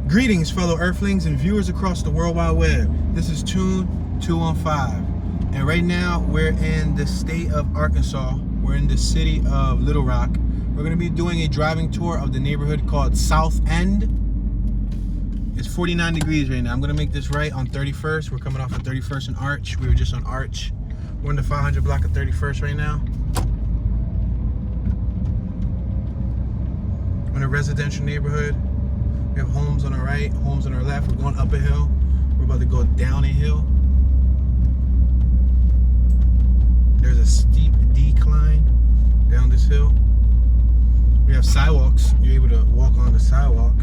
Greetings, fellow Earthlings and viewers across the World Wide Web. This is Tune 215, and right now we're in the state of Arkansas. We're in the city of Little Rock. We're going to be doing a driving tour of the neighborhood called South End. It's 49 degrees right now. I'm going to make this right on 31st. We're coming off of 31st and Arch. We were just on Arch. We're in the 500 block of 31st right now. We're in a residential neighborhood. We have homes on our right, homes on our left. We're going up a hill. We're about to go down a hill. There's a steep decline down this hill. We have sidewalks. You're able to walk on the sidewalk.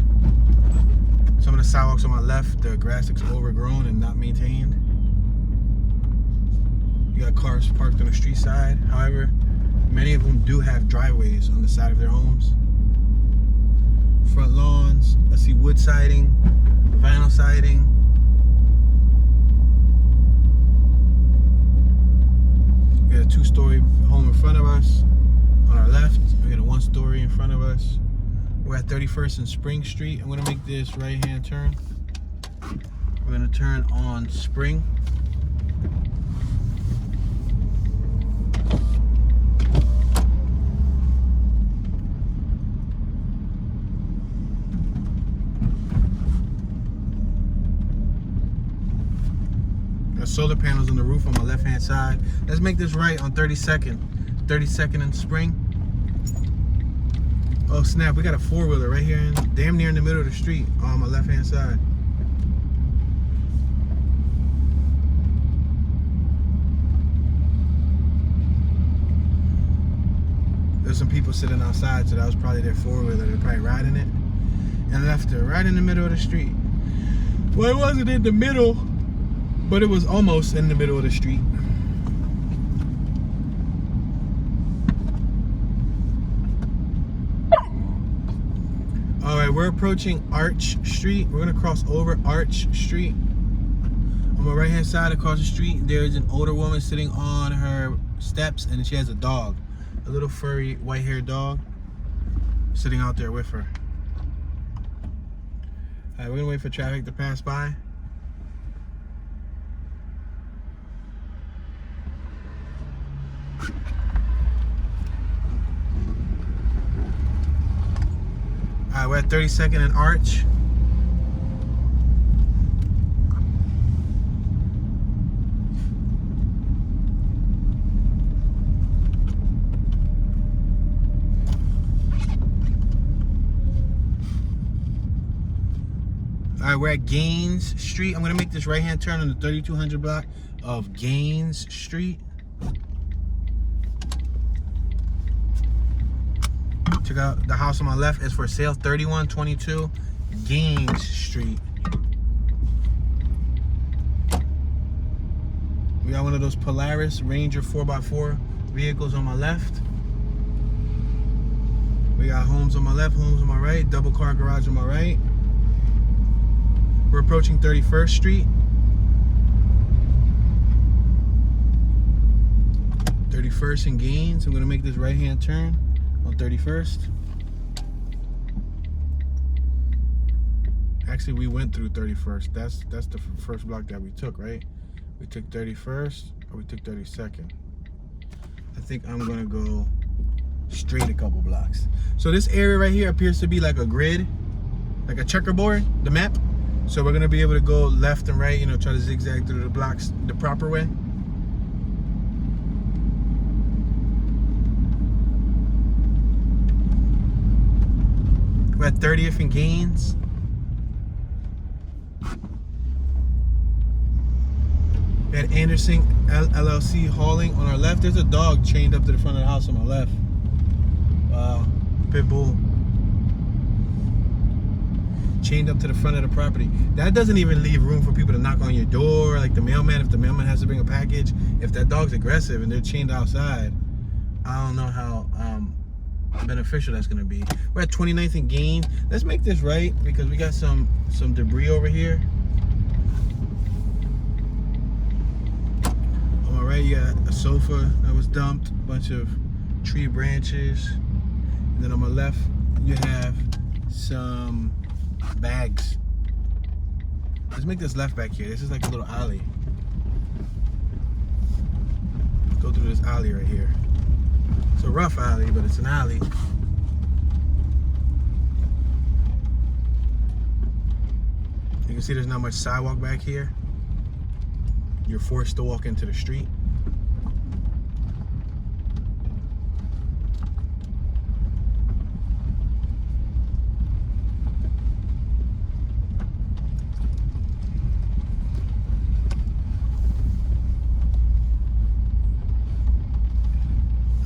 Some of the sidewalks on my left, the grass looks overgrown and not maintained. You got cars parked on the street side. However, many of them do have driveways on the side of their homes. Front lawns. I see wood siding, vinyl siding. We got a two-story home in front of us. On our left, we got a one-story in front of us. We're at 31st and Spring Street. I'm gonna make this right-hand turn. We're gonna turn on Spring. Solar panels on the roof on my left hand side. Let's make this right on 32nd and Spring. Oh snap, we got a four-wheeler right here damn near in the middle of the street on my left hand side. There's some people sitting outside, so that was probably their four-wheeler. They're probably riding it and left it right in the middle of the street. Well, it wasn't in the middle, but it was almost in the middle of the street. All right, we're approaching Arch Street. We're gonna cross over Arch Street. On my right-hand side across the street, there's an older woman sitting on her steps, and she has a dog, a little furry white-haired dog, sitting out there with her. All right, we're gonna wait for traffic to pass by. Alright, we're at 32nd and Arch. Alright, we're at Gaines Street. I'm going to make this right-hand turn on the 3200 block of Gaines Street. Check out the house on my left is for sale, 3122 Gaines Street. We got one of those Polaris Ranger 4x4 vehicles on my left. We got homes on my left, homes on my right, double car garage on my right. We're approaching 31st Street. 31st and Gaines. I'm gonna make this right-hand turn on 31st. Actually, we went through 31st. That's the first block that we took, right? We took 31st or we took 32nd. I think I'm gonna go straight a couple blocks. So this area right here appears to be like a grid, like a checkerboard, the map. So we're gonna be able to go left and right, you know, try to zigzag through the blocks the proper way. We're at 30th and Gaines. We had Anderson LLC hauling on our left. There's a dog chained up to the front of the house on my left. Wow, pit bull. Chained up to the front of the property. That doesn't even leave room for people to knock on your door, like the mailman, if the mailman has to bring a package. If that dog's aggressive and they're chained outside, I don't know how beneficial that's gonna be. We're at 29th and Gaines. Let's make this right because we got some debris over here. On my right, you got a sofa that was dumped, a bunch of tree branches, and then on my left, you have some bags Let's make this left back here. This is like a little alley. Go through this alley right here. It's a rough alley, but it's an alley. You can see there's not much sidewalk back here. You're forced to walk into the street.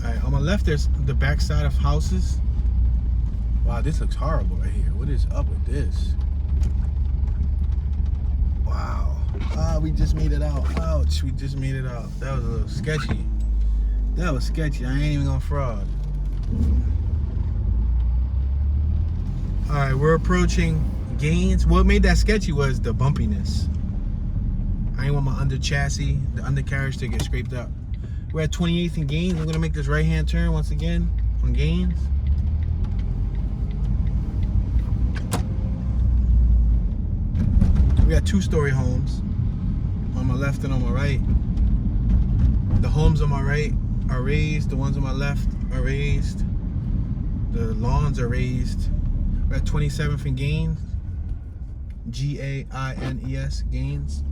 Alright, on my left there's the backside of houses. Wow, this looks horrible right here. What is up with this? Wow. Ah, we just made it out. Ouch, we just made it out. That was a little sketchy. That was sketchy. I ain't even gonna fraud. Alright, we're approaching Gaines. What made that sketchy was the bumpiness. I ain't want my under chassis, the undercarriage to get scraped up. We're at 28th and Gaines. I'm gonna make this right-hand turn once again on Gaines. We got two-story homes on my left and on my right. The homes on my right are raised. The ones on my left are raised. The lawns are raised. We're at 27th and Gaines. Gaines, Gaines.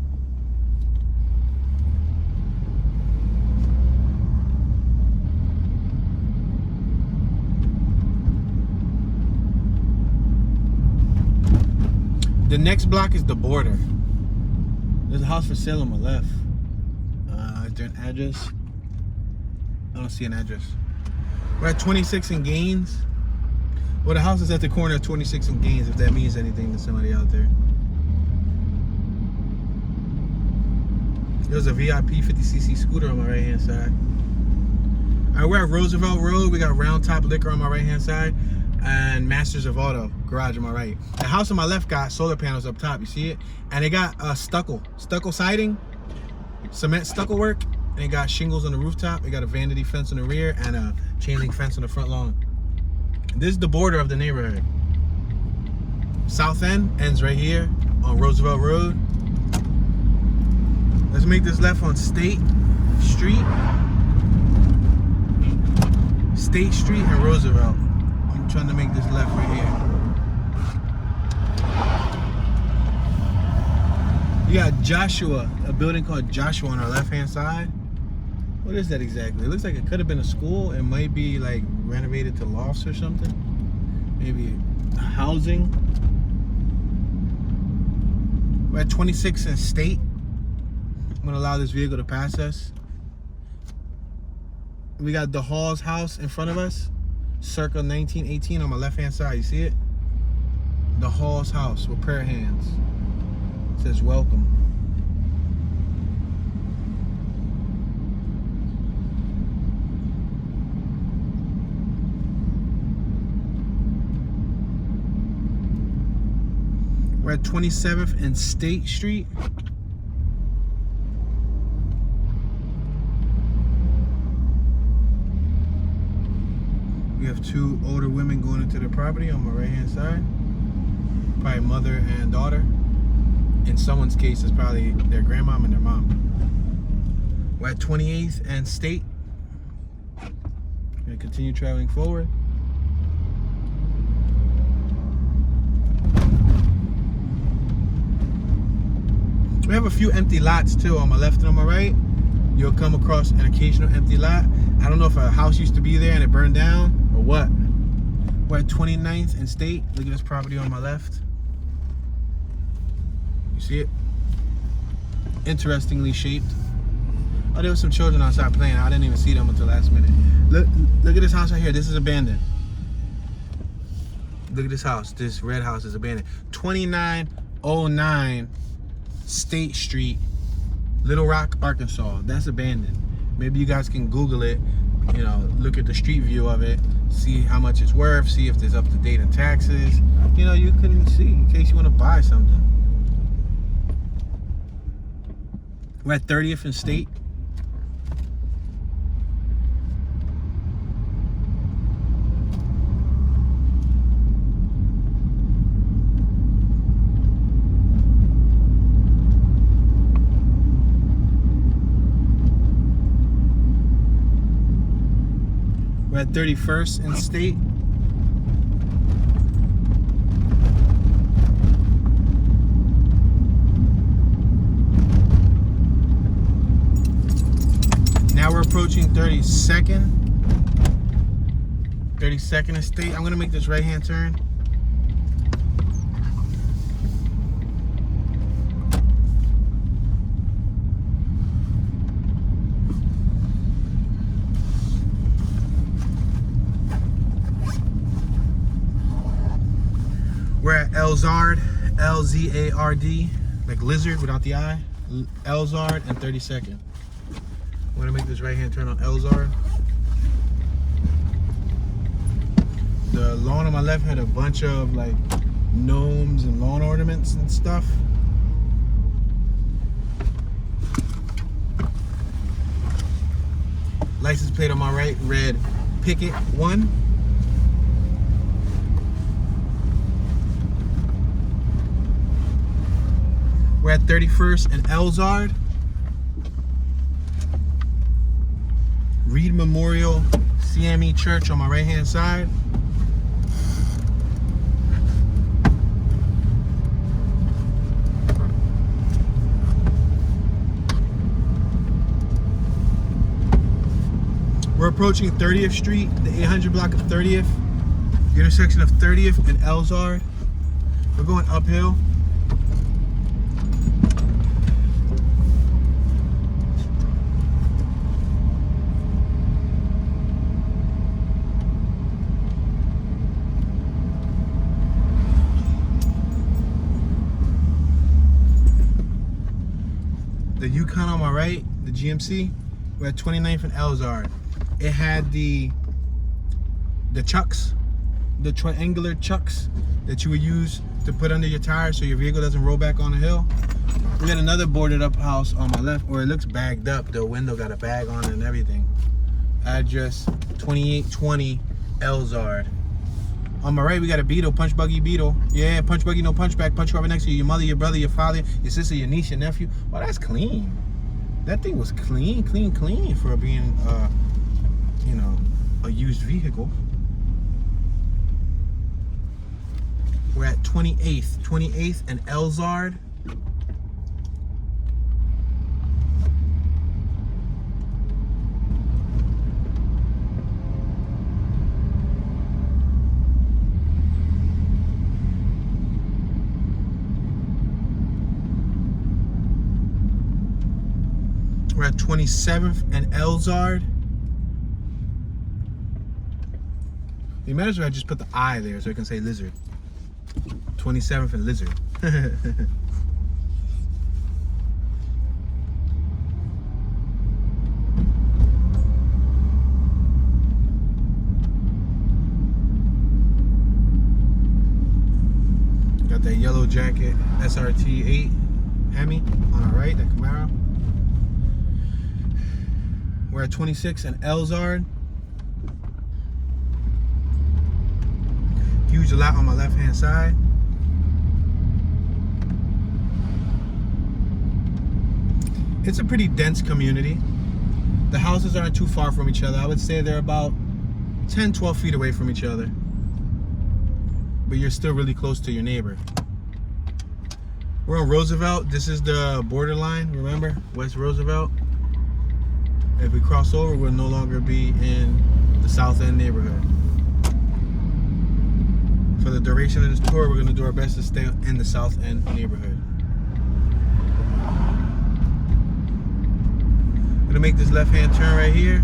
The next block is the border. There's a house for sale on my left. Is there an address? I don't see an address. We're at 26 and Gaines. Well, the house is at the corner of 26 and Gaines, if that means anything to somebody out there. There's a VIP 50cc scooter on my right-hand side. All right, we're at Roosevelt Road. We got Round Top Liquor on my right-hand side. And Masters of Auto garage on my right. The house on my left got solar panels up top. You see it? And it got stucco siding, cement stucco work, and it got shingles on the rooftop. It got a vanity fence on the rear and a chain link fence on the front lawn. This is the border of the neighborhood. South end ends right here on Roosevelt Road. Let's make this left on State Street and Roosevelt. I'm trying to make this left right here. You got Joshua, a building called Joshua on our left-hand side. What is that exactly? It looks like it could have been a school. It might be like renovated to lofts or something. Maybe housing. We're at 26 and State. I'm gonna allow this vehicle to pass us. We got the Hall's house in front of us. Circa 1918 on my left-hand side. You see it? The Hall's house with prayer hands. It says welcome. We're at 27th and State Street. We have two older women going into the property on my right-hand side. Probably mother and daughter. In someone's case, it's probably their grandmom and their mom. We're at 28th and State. We're gonna continue traveling forward. We have a few empty lots too on my left and on my right. You'll come across an occasional empty lot. I don't know if a house used to be there and it burned down or what. We're at 29th and State. Look at this property on my left. You see it? Interestingly shaped. Oh, there was some children outside playing. I didn't even see them until last minute. Look at this house right here. This is abandoned. Look at this house. This red house is abandoned. 2909 State Street, Little Rock, Arkansas. That's abandoned. Maybe you guys can Google it, you know, look at the street view of it, see how much it's worth, see if there's up to date in taxes. You know, you can see in case you want to buy something. We're at 30th and State. We're at 31st and State. Now we're approaching 32nd. 32nd and State. I'm gonna make this right-hand turn. We're at Elzard, L-Z-A-R-D, like lizard without the I. Elzard and 32nd. I'm gonna make this right-hand turn on Elzard. The lawn on my left had a bunch of like gnomes and lawn ornaments and stuff. License plate on my right read Picket 1. We're at 31st and Elzard. Reed Memorial Ame Church on my right hand side. We're approaching 30th Street, the 800 block of 30th, the intersection of 30th and Elzard. We're going uphill. The Yukon on my right, the GMC, we're at 29th and Elzard. It had the chucks, the triangular chucks that you would use to put under your tires so your vehicle doesn't roll back on the hill. We got another boarded up house on my left where it looks bagged up. The window got a bag on it and everything. Address 2820 Elzard. On my right, we got a Beetle, punch buggy Beetle. Yeah, punch buggy, no punchback. Punch whoever next to you, your mother, your brother, your father, your sister, your niece, your nephew. Well, that's clean. That thing was clean for being, you know, a used vehicle. We're at 28th and Elzard. We're at 27th and Elzard. You might as well just put the I there so I can say lizard. 27th and Lizard. Got that yellow jacket SRT 8 Hemi on our right, that Camaro. We're at 26 and Elzard. Huge lot on my left hand side. It's a pretty dense community. The houses aren't too far from each other. I would say they're about 10-12 feet away from each other, but you're still really close to your neighbor. We're on Roosevelt. This is the borderline, remember? West Roosevelt. If we cross over, we'll no longer be in the South End neighborhood. For the duration of this tour, we're going to do our best to stay in the South End neighborhood. We're going to make this left-hand turn right here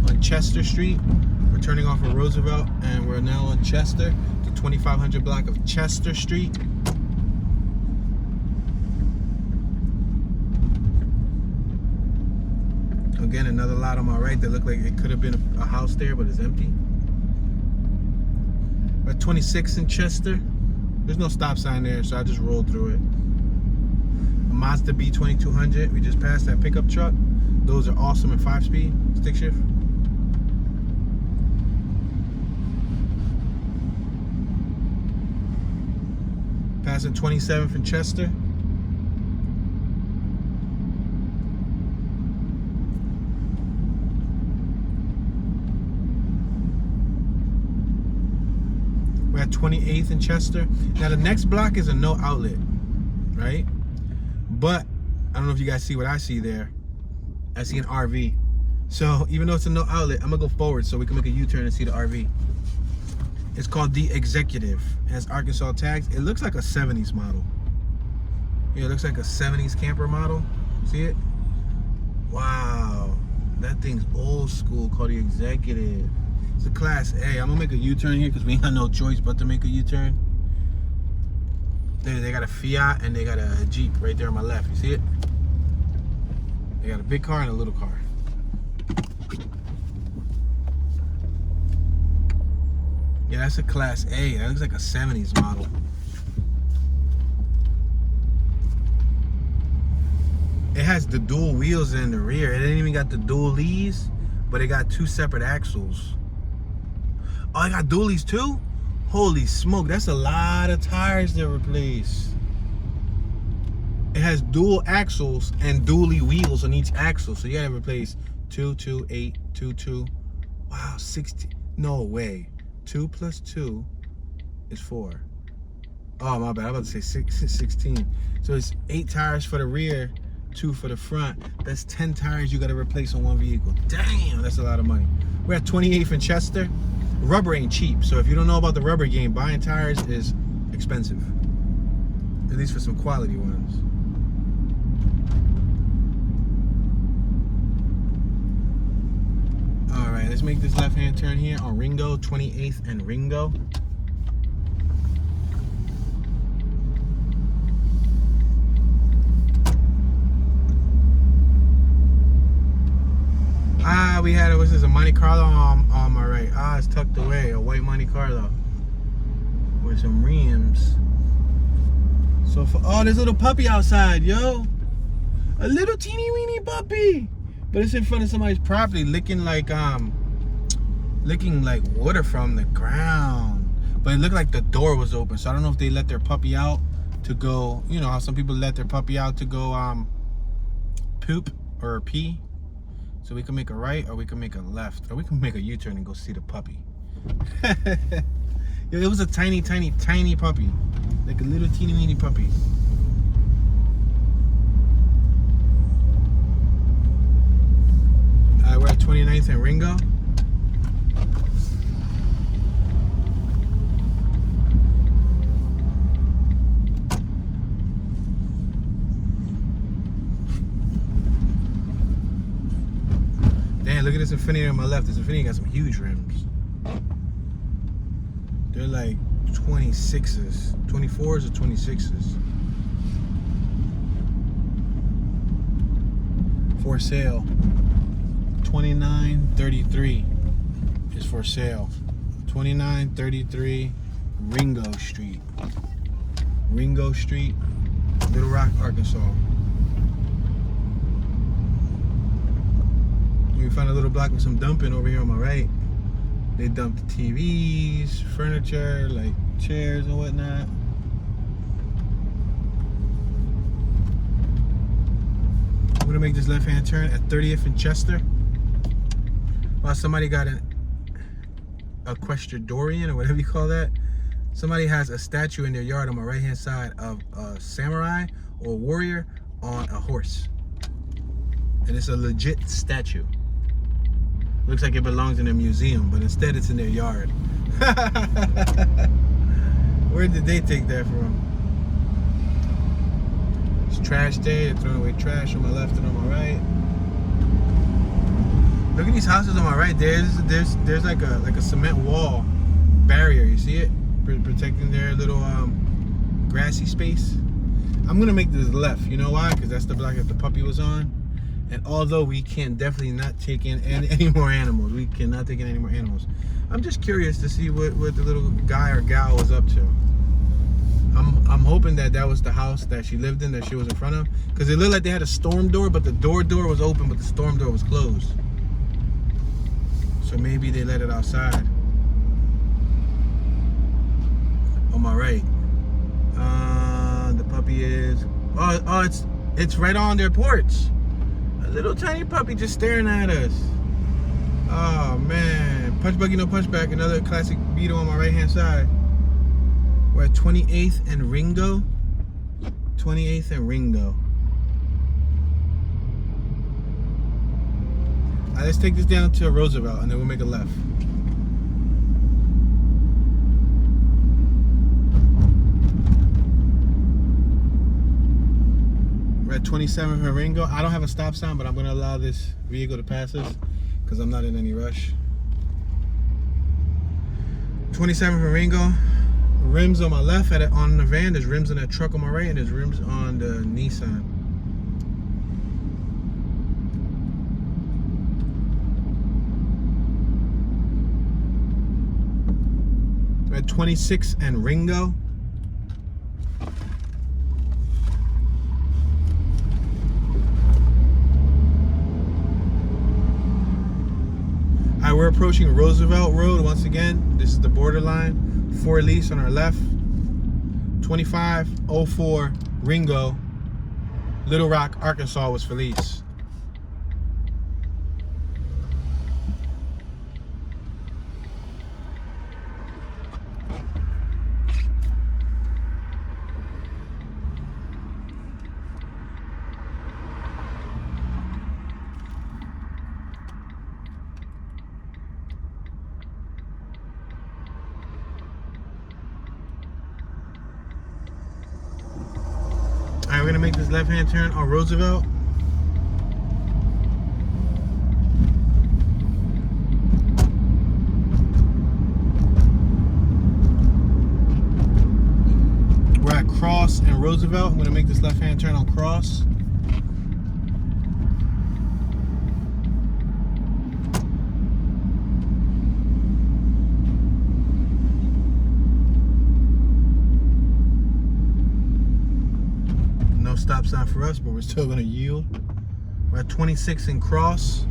on Chester Street. We're turning off of Roosevelt, and we're now on Chester, the 2500 block of Chester Street. Again, another lot on my right that looked like it could have been a house there, but it's empty. We're at 26 in Chester. There's no stop sign there, so I just rolled through it. A Mazda B2200. We just passed that pickup truck. Those are awesome in 5-speed, stick shift. Passing 27th in Chester. We're at 28th and Chester. Now the next block is a no outlet, right? But I don't know if you guys see what I see there. I see an RV. So even though it's a no outlet, I'm gonna go forward so we can make a U-turn and see the RV. It's called The Executive. It has Arkansas tags. It looks like a 70s model. Yeah, it looks like a 70s camper model. See it? Wow. That thing's old school, called The Executive. It's a Class A. I'm gonna make a U-turn here because we ain't got no choice but to make a U-turn. They got a Fiat and they got a Jeep right there on my left. You see it? They got a big car and a little car. Yeah, that's a Class A. That looks like a 70s model. It has the dual wheels in the rear. It ain't even got the dualies, but it got 2 separate axles. Oh, it got dualies too? Holy smoke, that's a lot of tires to replace. It has dual axles and dually wheels on each axle. So you gotta replace 2, 2, 8, 2, 2. Wow, 60. No way. 2 plus 2 is 4. Oh, my bad. I was about to say 16. So it's 8 tires for the rear, 2 for the front. That's 10 tires you got to replace on one vehicle. Damn, that's a lot of money. We're at 28th and Chester. Rubber ain't cheap. So if you don't know about the rubber game, buying tires is expensive. At least for some quality ones. All right, let's make this left-hand turn here on Ringo, 28th and Ringo. We had a, what's this, a Monte Carlo on my right. It's tucked away, a white Monte Carlo with some rims. So for, oh, there's a little puppy outside, yo. A little teeny weeny puppy. But it's in front of somebody's property, licking like water from the ground. But it looked like the door was open, so I don't know if they let their puppy out to go. You know how some people let their puppy out to go poop or pee. So we can make a right or we can make a left or we can make a U-turn and go see the puppy. It was a tiny, tiny, tiny puppy, like a little teeny weeny puppy. We're at 29th and Ringo. Damn, look at this Infiniti on my left. This Infiniti got some huge rims. They're like 26s, 24s or 26s. For sale. 2933 is for sale. 2933 Ringo Street. Ringo Street, Little Rock, Arkansas. We found a little block with some dumping over here on my right. They dumped TVs, furniture, like chairs and whatnot. I'm gonna make this left-hand turn at 30th and Chester. While somebody got an equestrian or whatever you call that. Somebody has a statue in their yard on my right-hand side of a samurai or a warrior on a horse. And it's a legit statue. Looks like it belongs in a museum, but instead it's in their yard. Where did they take that from? It's trash day. They're throwing away trash on my left and on my right. Look at these houses on my right. There's like a cement wall barrier. You see it? Protecting their little grassy space. I'm gonna make this left. You know why? Because that's the block that the puppy was on. And although we can definitely not take in any more animals, we cannot take in any more animals. I'm just curious to see what the little guy or gal was up to. I'm hoping that was the house that she lived in, that she was in front of, because it looked like they had a storm door, but the door was open, but the storm door was closed. So maybe they let it outside. On my right, the puppy is. Oh, it's right on their porch. A little tiny puppy just staring at us. Oh man, punch buggy, no punchback. Another classic Beetle on my right hand side. We're at 28th and Ringo. 28th and Ringo. All right, let's take this down to Roosevelt and then we'll make a left. We're at 27th and Ringo. I don't have a stop sign, but I'm going to allow this vehicle to pass us because I'm not in any rush. 27th and Ringo. Rims on my left on the van. There's rims on that truck on my right, and there's rims on the Nissan. We're at 26 and Ringo. All right, we're approaching Roosevelt Road once again. This is the borderline. For lease on our left. 2504 Ringo, Little Rock, Arkansas was for lease. Alright, we're gonna make this left-hand turn on Roosevelt. We're at Cross and Roosevelt. I'm gonna make this left-hand turn on Cross. Stop sign for us, but we're still going to yield. We're at 26 and Cross.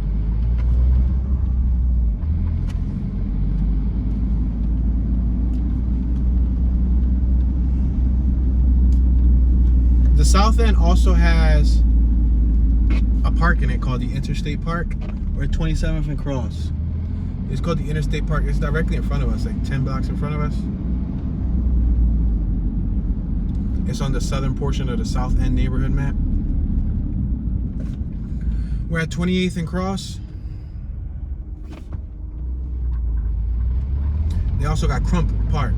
The south end also has a park in it called the Interstate Park. We're at 27th and Cross. It's called the Interstate Park. It's directly in front of us, like 10 blocks in front of us. It's on the southern portion of the South End neighborhood map. We're at 28th and Cross. They also got Crump Park.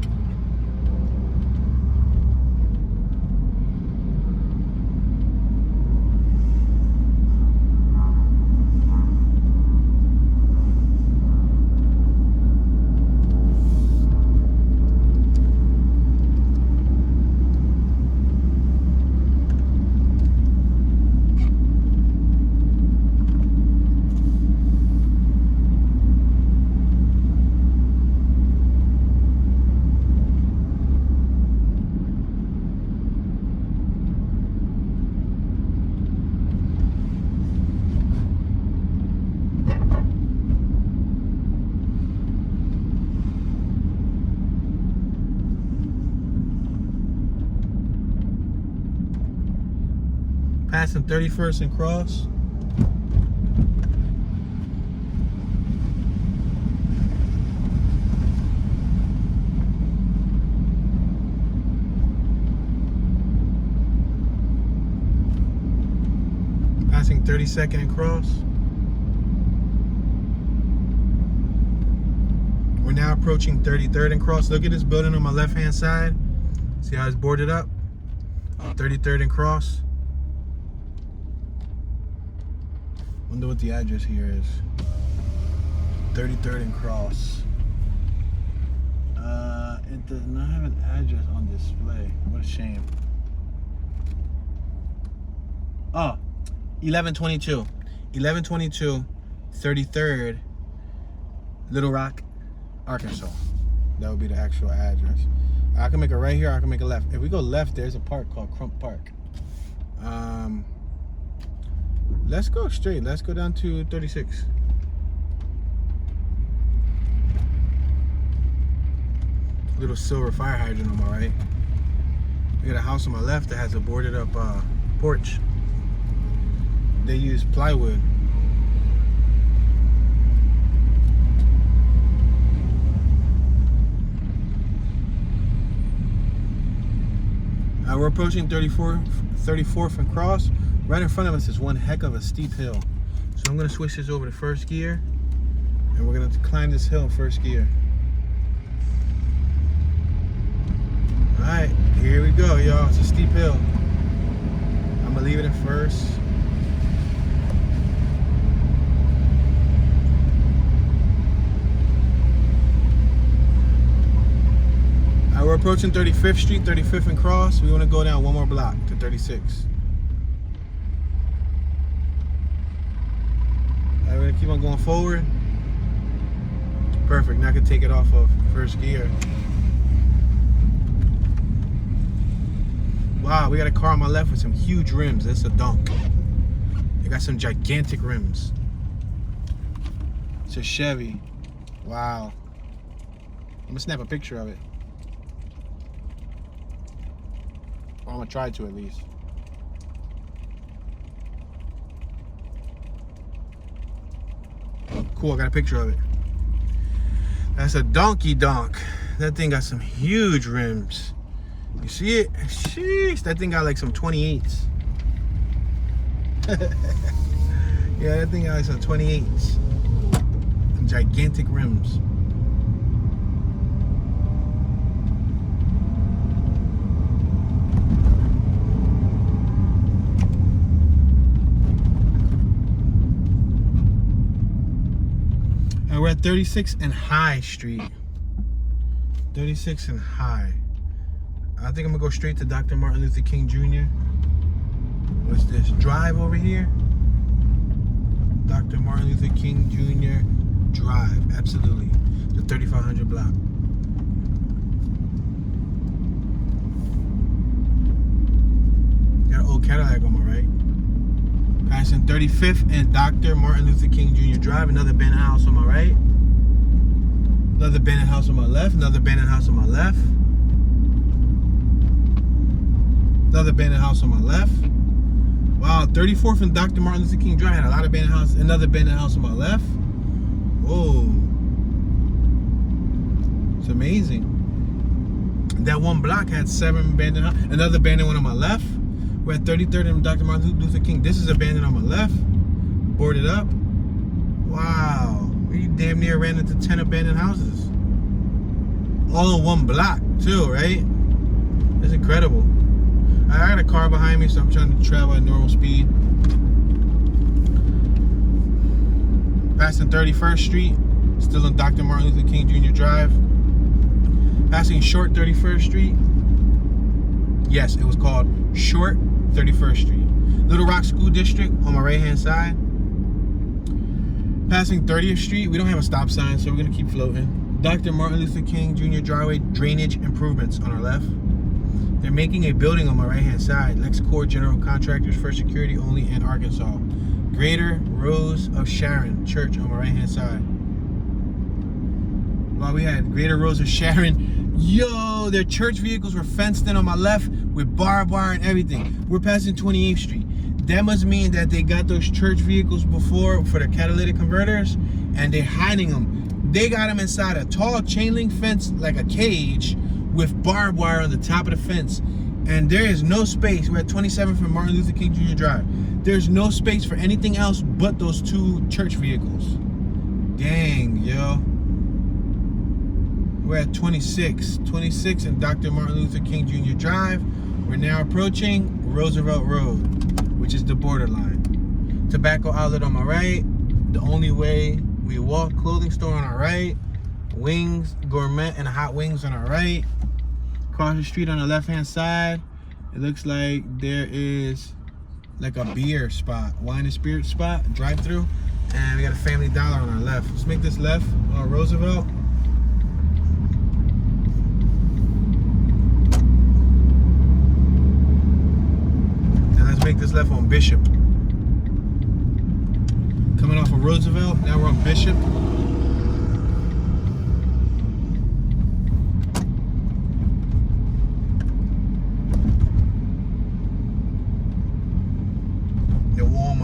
Passing 31st and Cross. Passing 32nd and Cross. We're now approaching 33rd and Cross. Look at this building on my left-hand side. See how it's boarded up? 33rd and Cross. Wonder what the address here is. 33rd and Cross. It does not have an address on display. What a shame. Oh, 1122. 1122, 33rd, Little Rock, Arkansas. That would be the actual address. I can make a right here, I can make a left. If we go left, there's a park called Crump Park. Let's go straight. Let's go down to 36. Little silver fire hydrant on my right. We got a house on my left that has a boarded up porch. They use plywood. We're approaching 34th and Cross. Right in front of us is one heck of a steep hill. So I'm gonna switch this over to first gear, and we're gonna climb this hill in first gear. All right, here we go, y'all. It's a steep hill. I'm gonna leave it in first. We're approaching 35th Street, 35th and Cross. We want to go down one more block to 36. All right, we're gonna keep on going forward. Perfect. Now I can take it off of first gear. Wow, we got a car on my left with some huge rims. That's a dunk. They got some gigantic rims. It's a Chevy. Wow. I'm gonna snap a picture of it. Or I'm gonna try to, at least. Cool, I got a picture of it. That's a donkey donk. That thing got some huge rims. You see it? Sheesh, that thing got like some 28s. Yeah, that thing got like some 28s. Some gigantic rims. And we're at 36 and High Street. 36 and High. I think I'm gonna go straight to Dr. Martin Luther King Jr. What's this? Drive over here? Dr. Martin Luther King Jr. Drive, absolutely. The 3500 block. Got an old Cadillac on my right. Passing 35th and Dr. Martin Luther King Jr. Drive. Another abandoned house on my right. Another abandoned house on my left. Another abandoned house on my left. Another abandoned house on my left. Wow, 34th and Dr. Martin Luther King Drive had a lot of abandoned houses. Another abandoned house on my left. Whoa. It's amazing. That one block had 7 abandoned houses. Another abandoned one on my left. We're at 33rd and Dr. Martin Luther King. This is abandoned on my left. Boarded up. Wow. We damn near ran into 10 abandoned houses. All in one block, too, right? That's incredible. I got a car behind me, so I'm trying to travel at normal speed. Passing 31st Street, still on Dr. Martin Luther King Jr. Drive. Passing Short 31st Street. Yes, it was called Short 31st Street. Little Rock School District on my right-hand side. Passing 30th Street. We don't have a stop sign, so we're going to keep floating. Dr. Martin Luther King Jr. Driveway drainage improvements on our left. They're making a building on my right-hand side. LexCorp General Contractors for security only in Arkansas. Greater Rose of Sharon Church on my right-hand side. Wow, we had Greater Rose of Sharon. Yo, their church vehicles were fenced in on my left with barbed wire and everything. We're passing 28th Street. That must mean that they got those church vehicles before for the catalytic converters, and they're hiding them. They got them inside a tall chain link fence, like a cage, with barbed wire on the top of the fence. And there is no space. We're at 27th and Martin Luther King Jr. Drive. There's no space for anything else but those 2 church vehicles. Dang, yo. We're at 26 and Dr. Martin Luther King Jr. Drive. We're now approaching Roosevelt Road, which is the borderline. Tobacco outlet on my right. The only way we walk. Clothing store on our right. Wings, gourmet and hot wings on our right. Across the street on the left-hand side, it looks like there is like a beer spot, wine and spirit spot, drive-through, and we got a Family Dollar on our left. Let's make this left on Roosevelt. And let's make this left on Bishop. Coming off of Roosevelt, now we're on Bishop.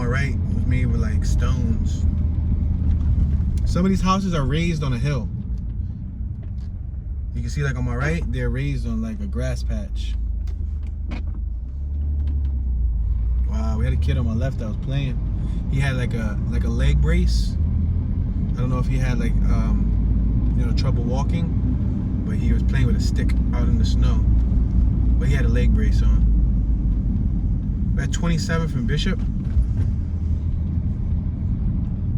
Right, it was made with like stones. Some of these houses are raised on a hill. You can see like on my right, they're raised on like a grass patch. We had a kid on my left that was playing. He had like a leg brace. I don't know if he had like trouble walking, but he was playing with a stick out in the snow. But he had a leg brace on. We're at 27th and Bishop.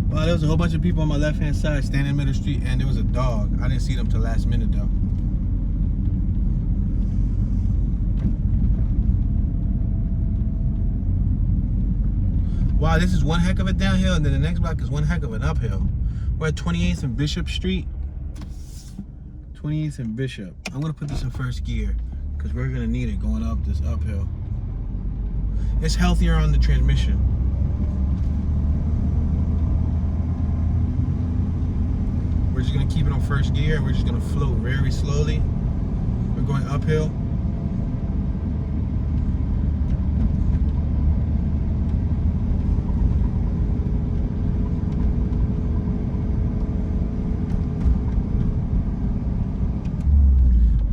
Wow, there was a whole bunch of people on my left-hand side standing in the middle of the street, and there was a dog. I didn't see them till last minute though. Wow, this is one heck of a downhill, and then the next block is one heck of an uphill. We're at 28th and Bishop Street. 28th and Bishop. I'm gonna put this in first gear because we're gonna need it going up this uphill. It's healthier on the transmission. We're just gonna keep it on first gear, and we're just gonna float very slowly. We're going uphill.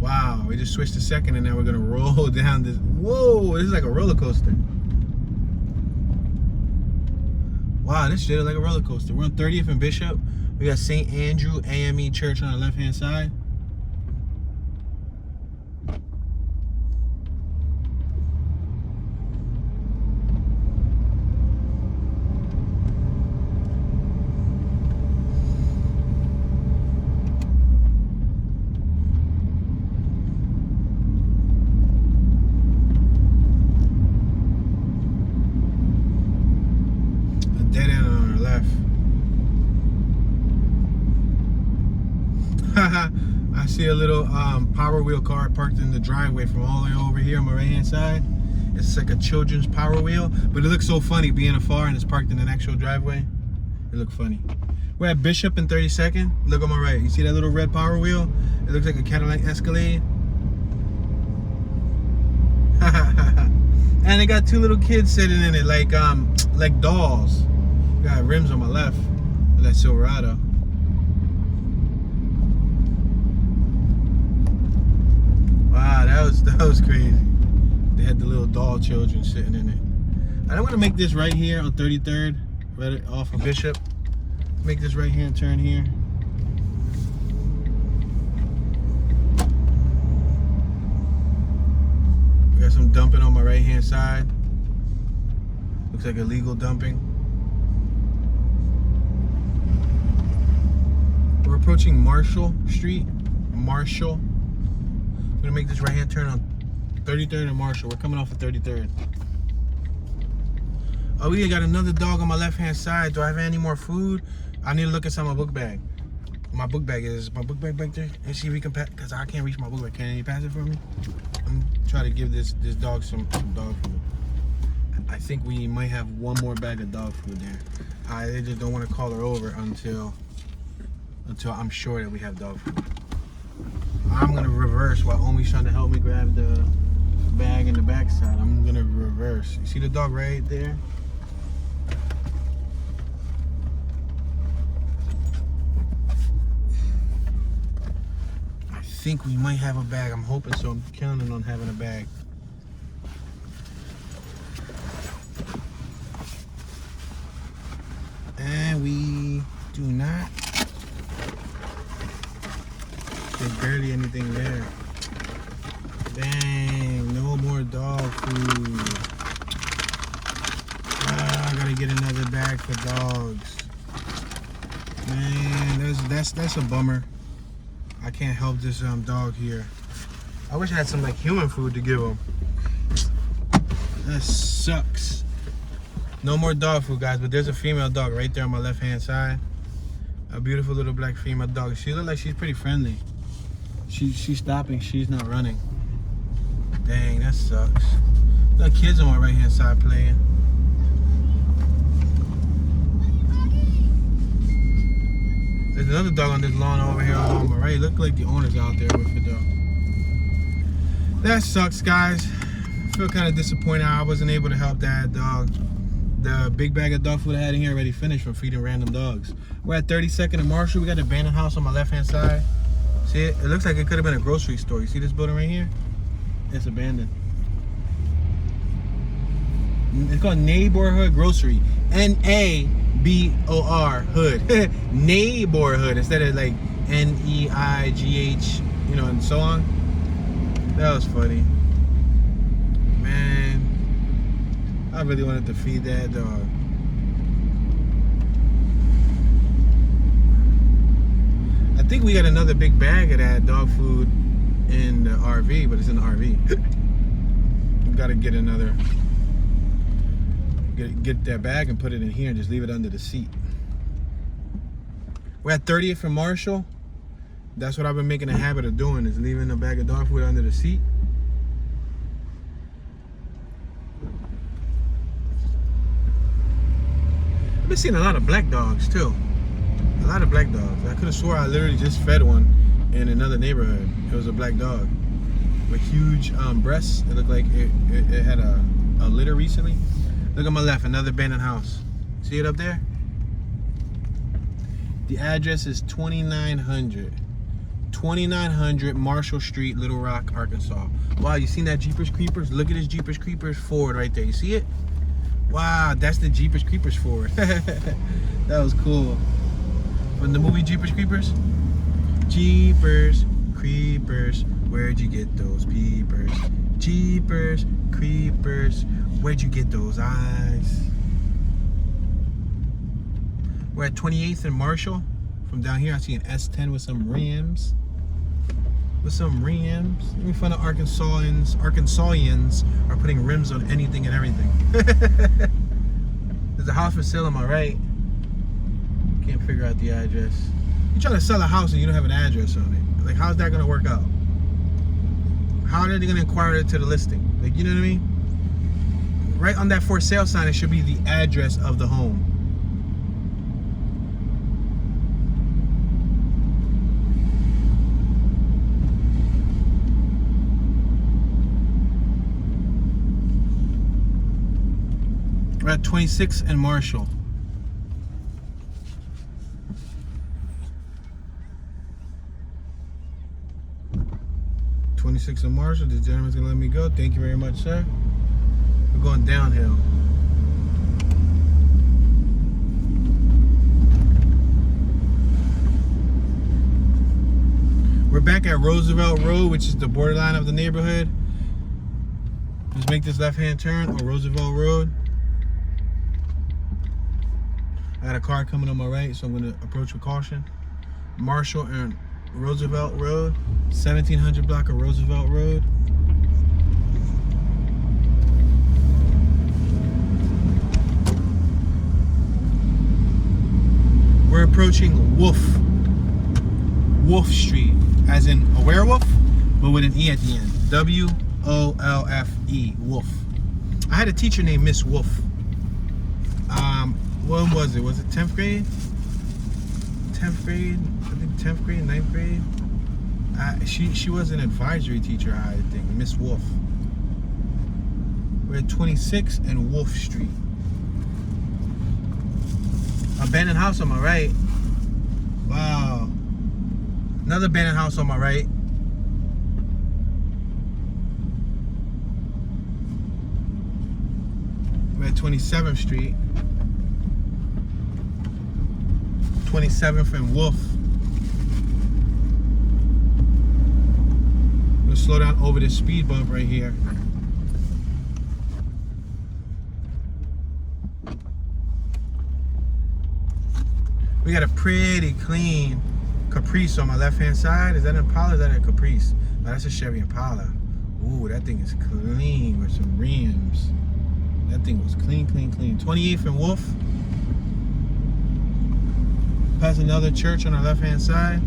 Wow, we just switched to second, and now we're gonna roll down this. Whoa, this is like a roller coaster. Wow, this shit is like a roller coaster. We're on 30th and Bishop. We got St. Andrew Ame Church on the left-hand side. A dead end on our left. I see a little Power Wheel car parked in the driveway from all the way over here on my right hand side. It's like a children's Power Wheel, but it looks so funny being afar and it's parked in an actual driveway. It looked funny. We're at Bishop and 32nd. Look on my right. You see that little red Power Wheel? It looks like a Cadillac Escalade. And it got two little kids sitting in it like dolls. Got rims on my left. That Silverado. Wow, that was crazy. They had the little doll children sitting in it. I don't want to make this right here on 33rd, right off of Bishop. Make this right hand turn here. We got some dumping on my right hand side. Looks like illegal dumping. We're approaching Marshall Street. Marshall. I'm gonna make this right hand turn on 33rd and Marshall. We're coming off of 33rd. Oh, we got another dog on my left hand side. Do I have any more food? I need to look inside my book bag. My book bag back there. And see if we can pass, because I can't reach my book bag. Can you pass it for me? I'm trying to give this dog some dog food. I think we might have one more bag of dog food there. I just don't want to call her over until I'm sure that we have dog food. I'm gonna reverse while Omi's trying to help me grab the bag in the backside. I'm gonna reverse. You see the dog right there? I think we might have a bag. I'm hoping so. I'm counting on having a bag. And we do not. There's barely anything there. Dang, no more dog food. I gotta get another bag for dogs. Man, that's a bummer. I can't help this dog here. I wish I had some like human food to give him. That sucks. No more dog food, guys, but there's a female dog right there on my left hand side. A beautiful little black female dog. She looks like she's pretty friendly. She's stopping, she's not running. Dang, that sucks. Got kids on my right hand side playing. There's another dog on this lawn over here on my right. Look like the owner's out there with the dog. That sucks, guys. I feel kind of disappointed I wasn't able to help that dog. The big bag of dog food I had in here already finished from feeding random dogs. We're at 32nd and Marshall. We got the abandoned house on my left hand side. See it? It looks like it could have been a grocery store. You see this building right here? It's abandoned. It's called Neighborhood Grocery. N-A-B-O-R Hood. Neighborhood instead of like N-E-I-G-H, you know, and so on. That was funny. Man, I really wanted to feed that dog. I think we got another big bag of that dog food in the RV, but it's in the RV. We gotta get another, get that bag and put it in here and just leave it under the seat. We're at 30th and Marshall. That's what I've been making a habit of doing, is leaving a bag of dog food under the seat. I've been seeing a lot of black dogs too. A lot of black dogs. I could have swore I literally just fed one in another neighborhood. It was a black dog with huge breasts. It looked like it had a litter recently. Look at my left, another abandoned house. See it up there? The address is 2900 Marshall Street, Little Rock, Arkansas. Wow, you seen that Jeepers Creepers? Look at this Jeepers Creepers Ford right there. You see it? Wow, that's the Jeepers Creepers Ford. That was cool. From the movie Jeepers Creepers? Jeepers Creepers, where'd you get those peepers? Jeepers Creepers, where'd you get those eyes? We're at 28th and Marshall. From down here, I see an S10 with some rims. Let me find out Arkansasians are putting rims on anything and everything. There's a house for sale on my right. Can't figure out the address. You're trying to sell a house and you don't have an address on it. Like, how's that gonna work out? How are they gonna inquire it to the listing? Like, you know what I mean? Right on that for sale sign, it should be the address of the home. We're at 26 and Marshall. The gentleman's gonna let me go. Thank you very much, sir. We're going downhill. We're back at Roosevelt Road, which is the borderline of the neighborhood. Just make this left-hand turn on Roosevelt Road. I got a car coming on my right, so I'm gonna approach with caution. Marshall and Roosevelt Road, 1700 block of Roosevelt Road. We're approaching Wolf Street, as in a werewolf, but with an E at the end. W-O-L-F-E, Wolf. I had a teacher named Miss Wolf. When was it? Was it 10th grade? 10th grade? I think 10th grade, 9th grade. She was an advisory teacher, I think, Miss Wolf. We're at 26 and Wolf Street. Abandoned house on my right. Wow. Another abandoned house on my right. We're at 27th Street. 27th and Wolf. I'm gonna slow down over this speed bump right here. We got a pretty clean Caprice on my left-hand side. Is that an Impala? Is that a Caprice? Oh, that's a Chevy Impala. Ooh, that thing is clean with some rims. That thing was clean, clean, clean. 28th and Wolf. Past another church on our left-hand side.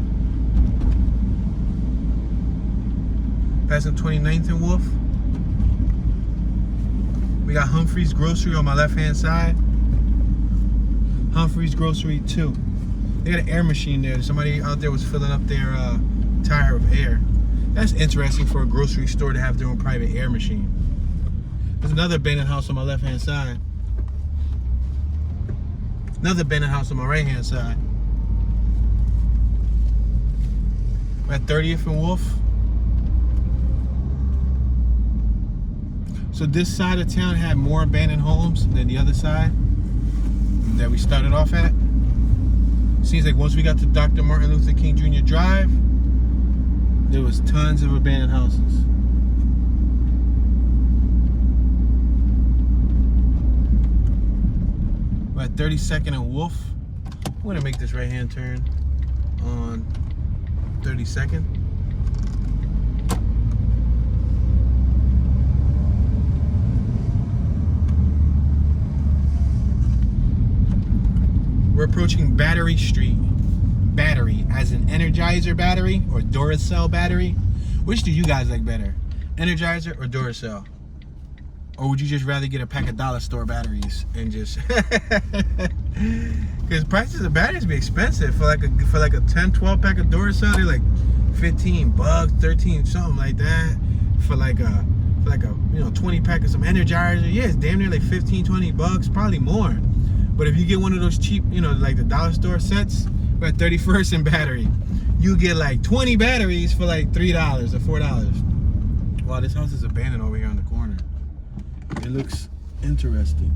Passing 29th and Wolf. We got Humphrey's Grocery on my left-hand side. Humphrey's Grocery 2. They got an air machine there. Somebody out there was filling up their tire with air. That's interesting for a grocery store to have their own private air machine. There's another abandoned house on my left-hand side. Another abandoned house on my right-hand side. We're at 30th and Wolf. So this side of town had more abandoned homes than the other side that we started off at. Seems like once we got to Dr. Martin Luther King Jr. Drive, there was tons of abandoned houses. We're at 32nd and Wolf. I'm gonna make this right-hand turn on 32nd. We're approaching Battery Street. Battery, as in Energizer battery or Duracell battery. Which do you guys like better? Energizer or Duracell? Or would you just rather get a pack of dollar store batteries and just... Because prices of batteries be expensive. For like a 10, 12 pack of Duracell, they're like 15 bucks, 13, something like that. For like a 20 pack of some Energizer, yeah, it's damn near like 15, 20 bucks, probably more. But if you get one of those cheap, like the dollar store sets, we're at 31st and Battery, you get like 20 batteries for like $3 or $4. Wow, this house is abandoned over here on the corner. It looks interesting.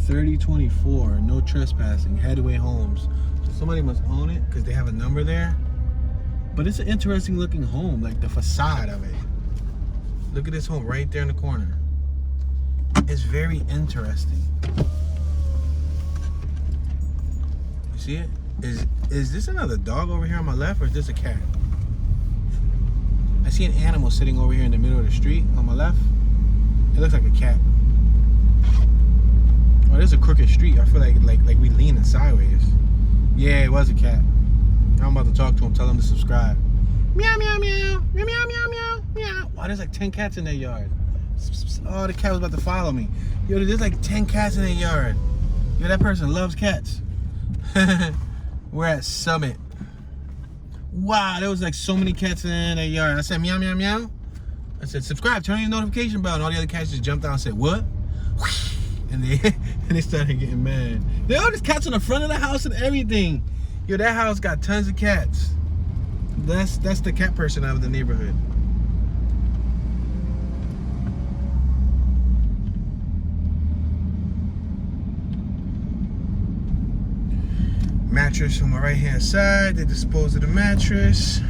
3024, no trespassing, Headway Homes. So somebody must own it because they have a number there. But it's an interesting looking home, like the facade of it. Look at this home right there in the corner. It's very interesting. You see it? Is this another dog over here on my left, or is this a cat? I see an animal sitting over here in the middle of the street on my left. It looks like a cat. Oh, this is a crooked street. I feel like we leaning sideways. Yeah, it was a cat. I'm about to talk to him, tell him to subscribe. Meow, meow, meow. Meow, meow, meow, meow, meow. Wow, there's like 10 cats in their yard. Oh, the cat was about to follow me. Yo, there's like 10 cats in their yard. Yo, that person loves cats. We're at Summit. Wow, there was like so many cats in their yard. I said, meow, meow, meow. I said, subscribe, turn on your notification bell. And all the other cats just jumped out and said, what? And they started getting mad. Yo, there's cats on the front of the house and everything. Yo, that house got tons of cats. That's the cat person out of the neighborhood. Mattress on my right hand side. They disposed of the mattress.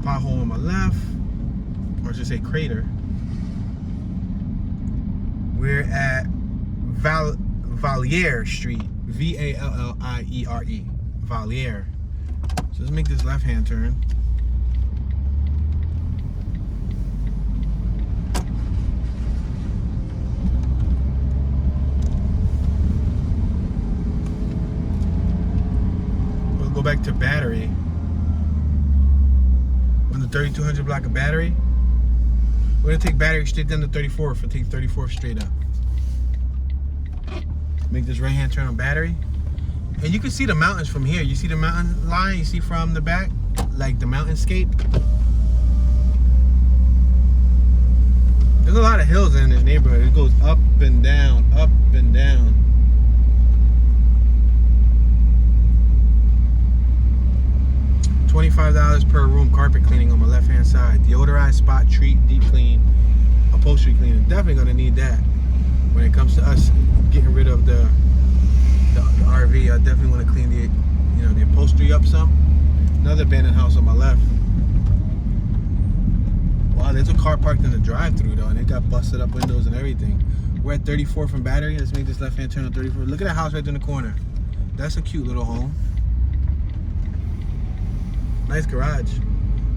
Pothole on my left, or I should say crater. We're at Valliere Street, Valliere, Valliere. So let's make this left-hand turn. We'll go back to Battery. On the 3200 block of Battery. We're gonna take Battery straight down to 34th and take 34th straight up. Make this right hand turn on Battery. And you can see the mountains from here. You see the mountain line you see from the back? Like the mountainscape. There's a lot of hills in this neighborhood. It goes up and down, up and down. $25 per room carpet cleaning on my left hand side. Deodorized, spot treat, deep clean, upholstery cleaning. Definitely gonna need that when it comes to us getting rid of the RV. I definitely want to clean the upholstery up some. Another abandoned house on my left. Wow, there's a car parked in the drive-thru though, and it got busted up windows and everything. We're at 34 from Battery. Let's make this left hand turn on 34. Look at that house right there in the corner. That's a cute little home. Nice garage.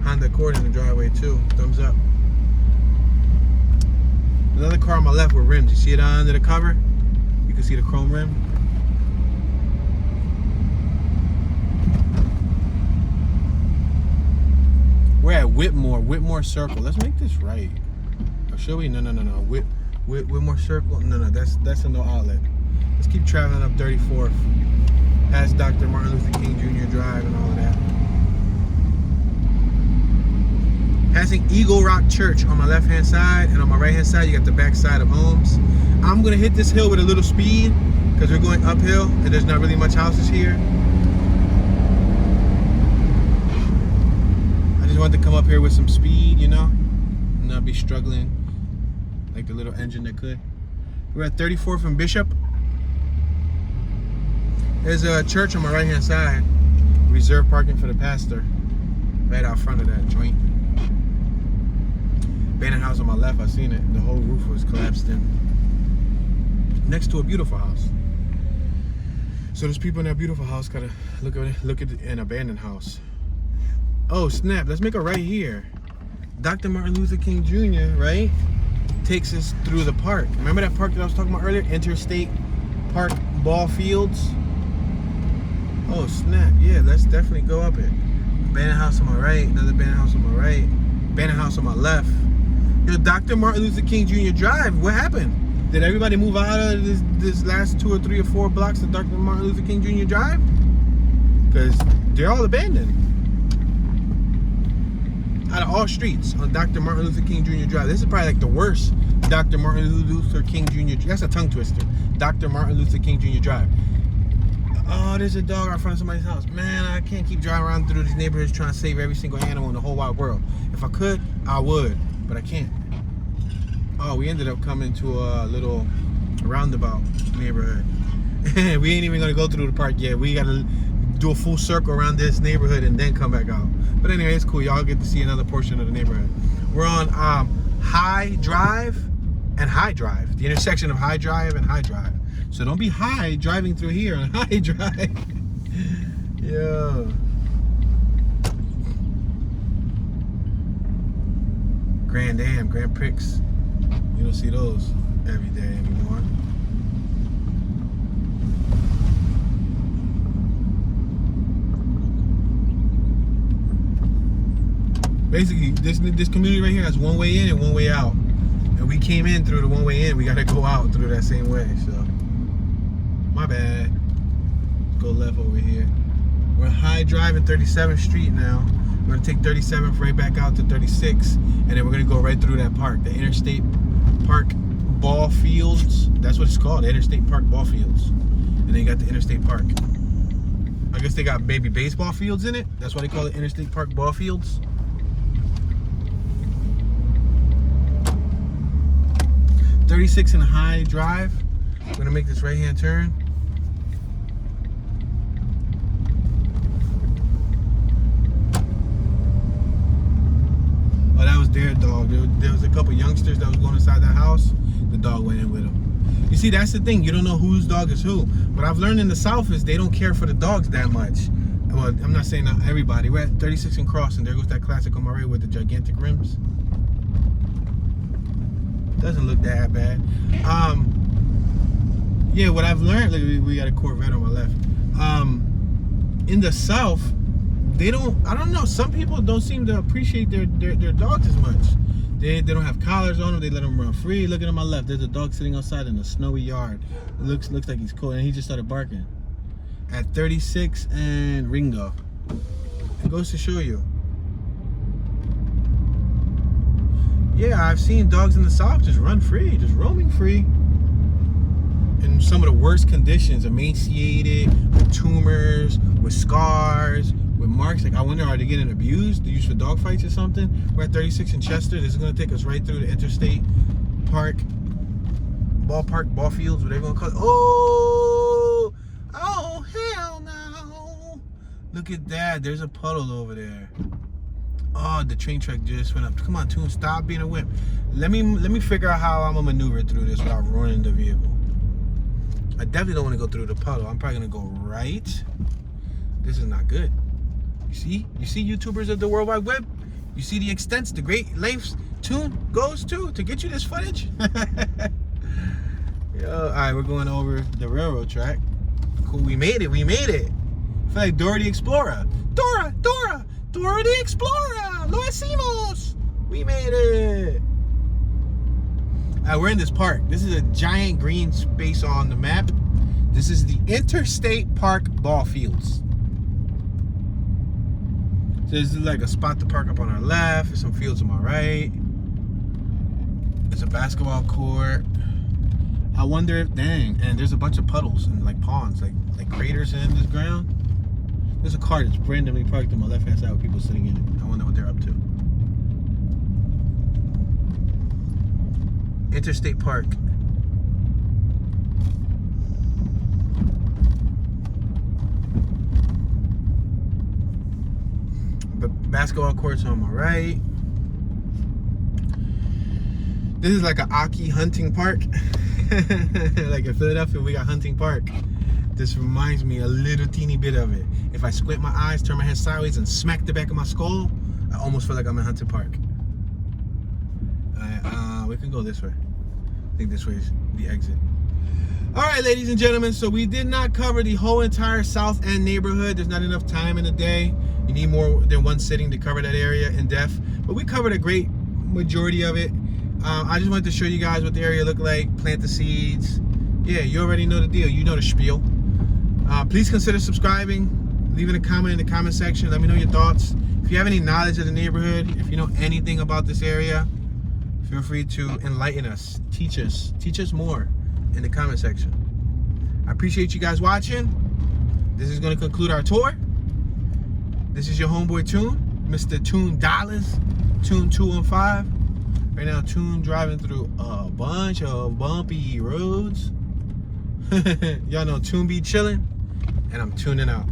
Honda Accord in the driveway too. Thumbs up. Another car on my left with rims. You see it under the cover? You can see the chrome rim. We're at Whitmore Circle. Let's make this right. Or should we? No. Whitmore Circle. No. That's a no outlet. Let's keep traveling up 34th. Past Dr. Martin Luther King Jr. Drive and all of that. Passing Eagle Rock Church on my left hand side, and on my right hand side you got the back side of homes. I'm gonna hit this hill with a little speed because we're going uphill and there's not really much houses here. I just wanted to come up here with some speed, not be struggling like the little engine that could. We're at 34th and Bishop. There's a church on my right hand side. Reserved parking for the pastor. Right out front of that joint. Abandoned house on my left, I seen it. The whole roof was collapsed in. Next to a beautiful house. So there's people in that beautiful house gotta look at an abandoned house. Oh snap, let's make a right here. Dr. Martin Luther King Jr., right? Takes us through the park. Remember that park that I was talking about earlier? Interstate Park ball fields. Oh snap, yeah, let's definitely go up it. Abandoned house on my right, another abandoned house on my right, abandoned house on my left. Yo, Dr. Martin Luther King Jr. Drive, what happened? Did everybody move out of this last 2 or 3 or 4 blocks of Dr. Martin Luther King Jr. Drive? Because they're all abandoned. Out of all streets on Dr. Martin Luther King Jr. Drive. This is probably like the worst Dr. Martin Luther King Jr. That's a tongue twister. Dr. Martin Luther King Jr. Drive. Oh, there's a dog out front of somebody's house. Man, I can't keep driving around through these neighborhoods trying to save every single animal in the whole wide world. If I could, I would, but I can't. Oh, we ended up coming to a little roundabout neighborhood. We ain't even gonna go through the park yet. We gotta do a full circle around this neighborhood and then come back out. But anyway, it's cool. Y'all get to see another portion of the neighborhood. We're on High Drive and High Drive, the intersection of High Drive and High Drive. So don't be high driving through here on High Drive. Yeah. Grand Am, Grand Prix. You don't see those every day anymore. Basically, this community right here has one way in and one way out. And we came in through the one way in, we gotta go out through that same way, so. My bad. Let's go left over here. We're High Drive and 37th Street now. We're gonna take 37th right back out to 36, and then we're gonna go right through that park, the Interstate Park ball fields. That's what it's called, the Interstate Park ball fields. And then you got the Interstate Park. I guess they got maybe baseball fields in it. That's why they call it Interstate Park ball fields. .36 and High Drive. We're gonna make this right-hand turn. Oh, that was their dog. There was a couple youngsters that was going inside that house. The dog went in with them. You see, that's the thing. You don't know whose dog is who. What I've learned in the South is they don't care for the dogs that much. Well, I'm not saying not everybody. We're at 36 and Cross, and there goes that classic on my right with the gigantic rims. Doesn't look that bad. Yeah, what I've learned, like we got a Corvette on my left. In the South, they don't, I don't know, some people don't seem to appreciate their dogs as much. They don't have collars on them, they let them run free. Look at on my left, there's a dog sitting outside in a snowy yard. It looks like he's cool, and he just started barking. At 36 and Ringo. It goes to show you. Yeah, I've seen dogs in the South just run free, just roaming free. In some of the worst conditions, emaciated, with tumors, with scars, with marks. Like, I wonder, are they getting abused? Used for dog fights or something? We're at 36 in Chester. This is going to take us right through the Interstate Park, ball fields, whatever you want to call it. Oh, hell no. Look at that. There's a puddle over there. Oh, the train track just went up. Come on, Toon, stop being a wimp. Let me figure out how I'm gonna maneuver through this without ruining the vehicle. I definitely don't want to go through the puddle. I'm probably gonna go right. This is not good. You see YouTubers of the World Wide Web? You see the extents, the great lengths Toon goes to get you this footage? Yo, all right, we're going over the railroad track. Cool, we made it. I feel like Dora the Explorer. Dora the Explorer! Lo hicimos! We made it! We're in this park. This is a giant green space on the map. This is the Interstate Park ball fields. So this is like a spot to park up on our left. There's some fields on my right. There's a basketball court. I wonder if, dang, and there's a bunch of puddles and like ponds, like craters in this ground. There's a car that's randomly parked on my left-hand side with people sitting in it. I wonder what they're up to. Interstate Park. The basketball courts on my right. This is like an Aki hunting park. Like in Philadelphia, we got hunting park. This reminds me a little teeny bit of it. If I squint my eyes, turn my head sideways, and smack the back of my skull, I almost feel like I'm in hunting park. We can go this way. I think this way is the exit. All right, ladies and gentlemen, so we did not cover the whole entire South End neighborhood. There's not enough time in the day. You need more than one sitting to cover that area in depth. But we covered a great majority of it. I just wanted to show you guys what the area looked like, plant the seeds. Yeah, you already know the deal. You know the spiel. Please consider subscribing, leaving a comment in the comment section. Let me know your thoughts. If you have any knowledge of the neighborhood, if you know anything about this area, feel free to enlighten us, teach us more in the comment section. I appreciate you guys watching. This is going to conclude our tour. This is your homeboy Toon, Mr. Toon Dollars, Toon 215. Right now, Toon driving through a bunch of bumpy roads. Y'all know Toon be chilling, and I'm tuning out.